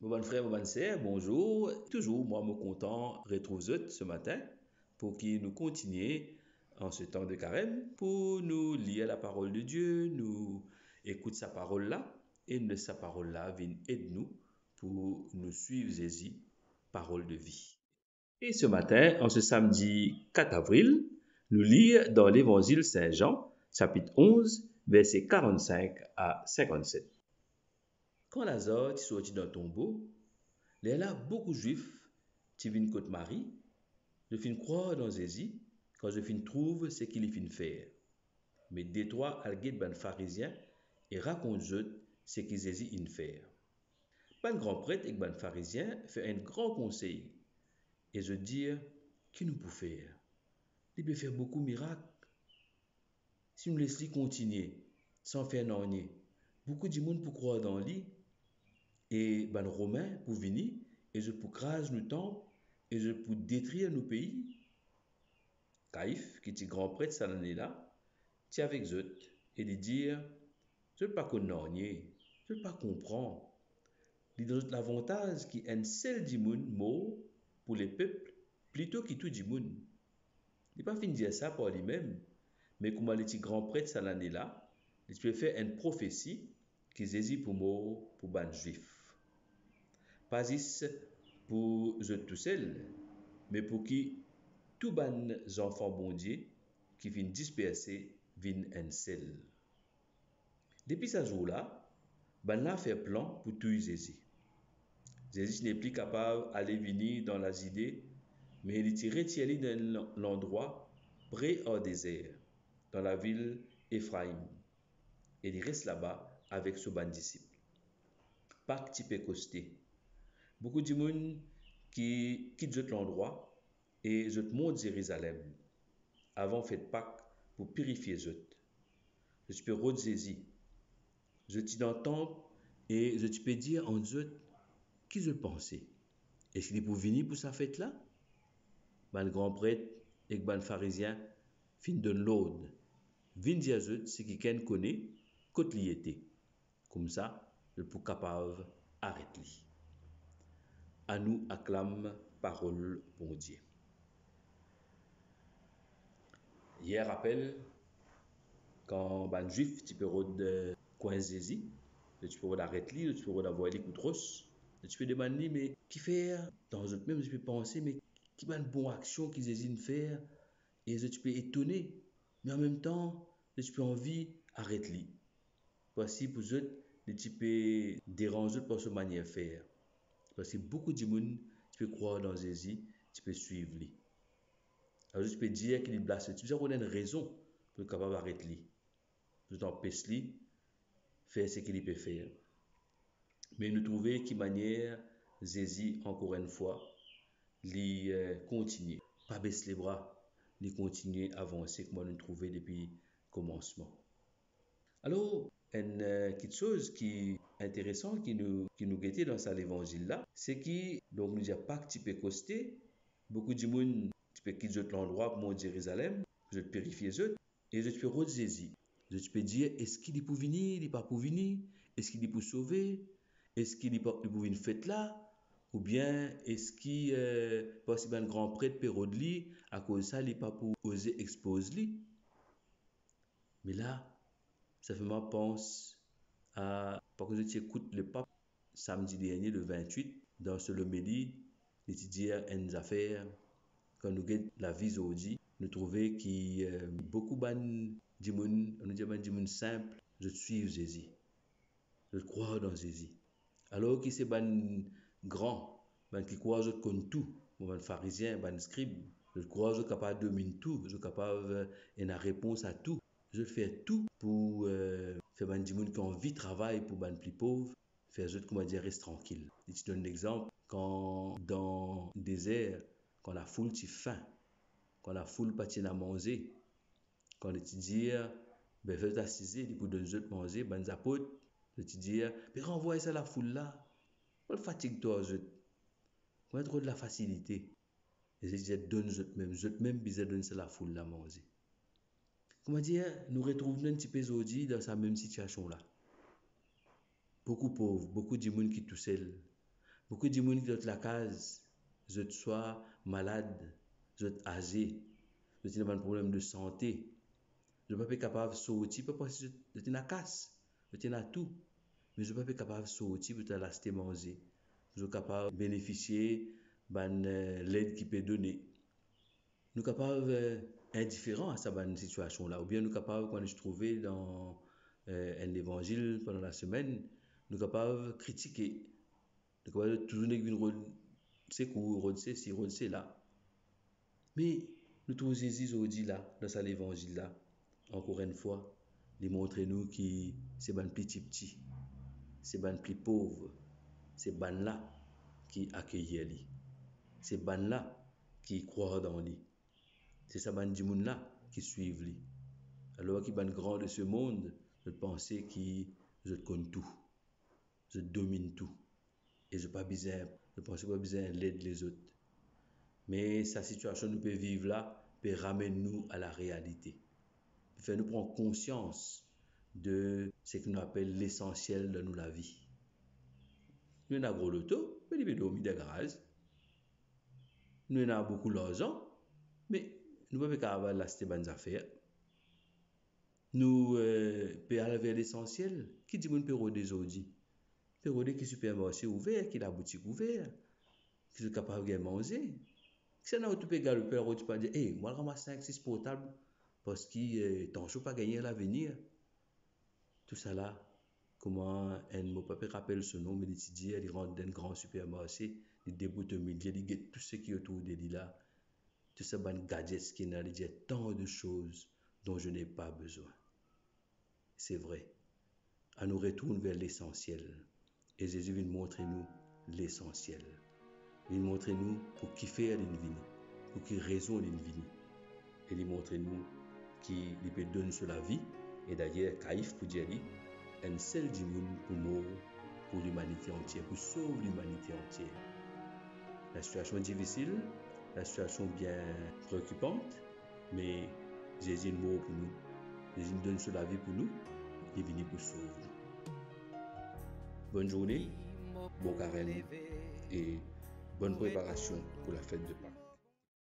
Mon frère, mon sœur, bonjour. Toujours, moi, me content retrouve ce matin pour qu'il nous continue en ce temps de carême pour nous lire la parole de Dieu, nous écouter sa parole là et de sa parole là vienne aide-nous pour nous suivre Jésus, parole de vie. Et ce matin, en ce samedi 4 avril, nous lire dans l'évangile Saint Jean, chapitre 11, versets 45 à 57. Quand Lazare est sorti d'un tombeau, il y a là beaucoup de juifs qui viennent côté Marie, je fin croire dans Jésus, quand je fin trouve ce qu'il fin faire. Mais détroit al guide ban pharisien et raconte ce que Jésus in faire. Ban grand prêtre et ban pharisien fait un grand conseil et je dis qui nous peut faire. Il peut faire beaucoup de miracles. Si nous laissons continuer sans faire rien, beaucoup de monde pour croire dans lui et ban romain pour venir et je pour craser nos temples et je pour détruire nos pays. Caïphe, qui était grand prêtre cette année-là, tu avec eux et de dire je ne pas connaître, je ne pas comprendre. Il donne l'avantage qui est un seul dimoun mort pour les peuples plutôt que tout dimoun. Il n'est pas fini de dire ça par lui-même, mais comme il était grand prêtre cette année-là, il peut faire une prophétie qui Jésus pour mort pour les juifs. Pas juste pour eux tout seuls, mais pour qui tous les enfants bon Dieu qui viennent disperser viennent un seul. Depuis ce jour-là, ban là fait plan pour tuer Jésus. Jésus n'est plus capable d'aller venir dans les idées, mais il est retiré dans l'endroit près au désert, dans la ville Ephraïm. Et il reste là-bas avec ses disciples. Pâques type costé. Beaucoup de monde qui quittent l'endroit et je monte Jérusalem avant fête Pâques pour purifier je. Je peux rôder Jésus. Je t'y entends et je peux dire en Dieu qui je pensais. Est-ce qu'il est pour venir pour sa fête là? Le grand prêtre et le pharisien fin de l'ordre. Vin dire ce qui quelqu'un connaît, côté li était. Comme ça, le pour capable arrête li. À nous acclame parole bon Dieu. Hier rappel quand ban juif tu peux rôder coin Jésus, tu peux arrêter li, tu peux avoir les coutros, tu peux demander mais qui faire dans autre même je peux penser mais qui va une bonne action qu'ils hésitent faire et tu peux étonner mais en même temps tu peux envie arrête li. Voici pour eux tu peux déranger par ce manière de faire parce que beaucoup de monde tu peux croire dans Jésus, tu peux suivre lui. Alors tu peux dire qu'il est blasphème, tu peux avoir une raison pour être capable d'arrêter lui. Tu t'empêches lui faire ce qu'il peut faire. Mais nous trouvons qui manière Jésus encore une fois li continuer, pas baisser les bras, li continuer à avancer comme nous trouvons depuis le commencement. Alors, une quelque chose qui est intéressant qui nous guettait dans cet évangile là, c'est que donc nous disons pas que tu peux coster, beaucoup de monde tu peux quitter l'endroit pour mon Jérusalem, je te purifier eux et je peux rendre Jésus. Je peux dire est-ce qu'il est pour venir, il n'est pas pour venir, est-ce qu'il est pour sauver, est-ce qu'il est pour une fête là? Ou bien est-ce qu'il possible un grand prêtre pérod li à cause de ça il n'est pas pour oser exposer lui. Mais là ça fait moi pense à parce que tu écoutes le pape samedi dernier le 28 dans ce l'homélie il dit une affaire quand nous guette la vie aujourd'hui nous trouver qui beaucoup ban dimoun on nous dit ban dimoun simple je suis Jésus je crois dans Jésus alors qui c'est ban grand ban qui croit je connais tout ban pharisien ban scribe je crois je capable de dominer tout je capable une réponse à tout je fais tout pour faire ban dimoun qui ont envie de travailler pour ban plus pauvre faire juste comment dire reste tranquille je te donne un exemple quand dans le désert quand la foule t'y faim quand la foule pas à manger quand tu dis ben fais t'assiser pour donner autres manger ban apôtres je te dis mais renvoie ça à la foule là pas fatigue toi je pas trop de la facilité et je dis donne autres même bizarre donner ça à la foule là manger. Comment dire, nous retrouvons un petit peu aujourd'hui dans cette même situation là. Beaucoup pauvres, beaucoup de monde qui tout seul. Beaucoup de gens qui sont dans la case, ils soient malades, ils sont âgés, ils ont un problème de santé. Ils ne sont pas capables de sortir, pas parce que ils sont dans la casse, ils sont dans tout. Mais ils ne sont pas capables de sortir pour l'acheter manger. Ils sont capables de bénéficier de l'aide qui peut donner. Nous sommes capables indifférents à cette situation-là. Ou bien nous sommes capables, quand je trouvais dans un évangile pendant la semaine, nous sommes capables de critiquer. Nous sommes capables de toujours dire c'est court, c'est ci, c'est là. Mais nous trouvons Jésus aujourd'hui là, dans cet évangile-là, encore une fois, il montre nous que c'est ban petit petit, c'est ban plus pauvre, c'est ban là qui accueille lui, c'est ban là qui croit dans lui, c'est ça ban du monde là qui suivent lui. Alors qui ban grand de ce monde, je pensais qu'ils connaissent tout, je domine tout et je pas besoin, je pense pas besoin l'aide les autres. Mais sa situation nous peut vivre là peut ramener nous à la réalité, faire nous prendre conscience de ce que nous appelle l'essentiel de nous la vie. Nous avons gros loto, mais nous avons mis des garages. Nous avons beaucoup d'argent, mais nous ne pouvons pas avoir l'acheter bonnes affaires. Nous pouvons aller vers l'essentiel. Qui dit que nous pouvons des aujourd'hui? Nous pouvons qui supermarché ouvert, qui la boutique ouverte, qui sont capables de manger. Si on a tout pégal, le père, tu peux dire, hey, moi, je ramasse 5-6 portables parce que t'en veux pas gagner à l'avenir. Tout ça là, comment un mot papier rappelle ce nom, mais il dit, il rentre dans un grand supermarché, il déboute au milieu, il get tout ce qui est autour de lui là, tout ça, ban gadgets qui n'a, il dit tant de choses dont je n'ai pas besoin. C'est vrai. On nous retourne vers l'essentiel. Et Jésus vient montrer nous l'essentiel. Il montre nous pour qui faire une vie, pour qui raison une vie. Et il montre nous qui peut donner sur la vie. Et d'ailleurs, Caïphe pour dire, un seul du monde pour mourir pour l'humanité entière, pour sauver l'humanité entière. La situation est difficile, la situation bien préoccupante, mais Jésus est mort pour nous. Jésus donne sur la vie pour nous, il est venu pour sauver nous. Bonne journée, bon carême et bonne préparation pour la fête de Pâques.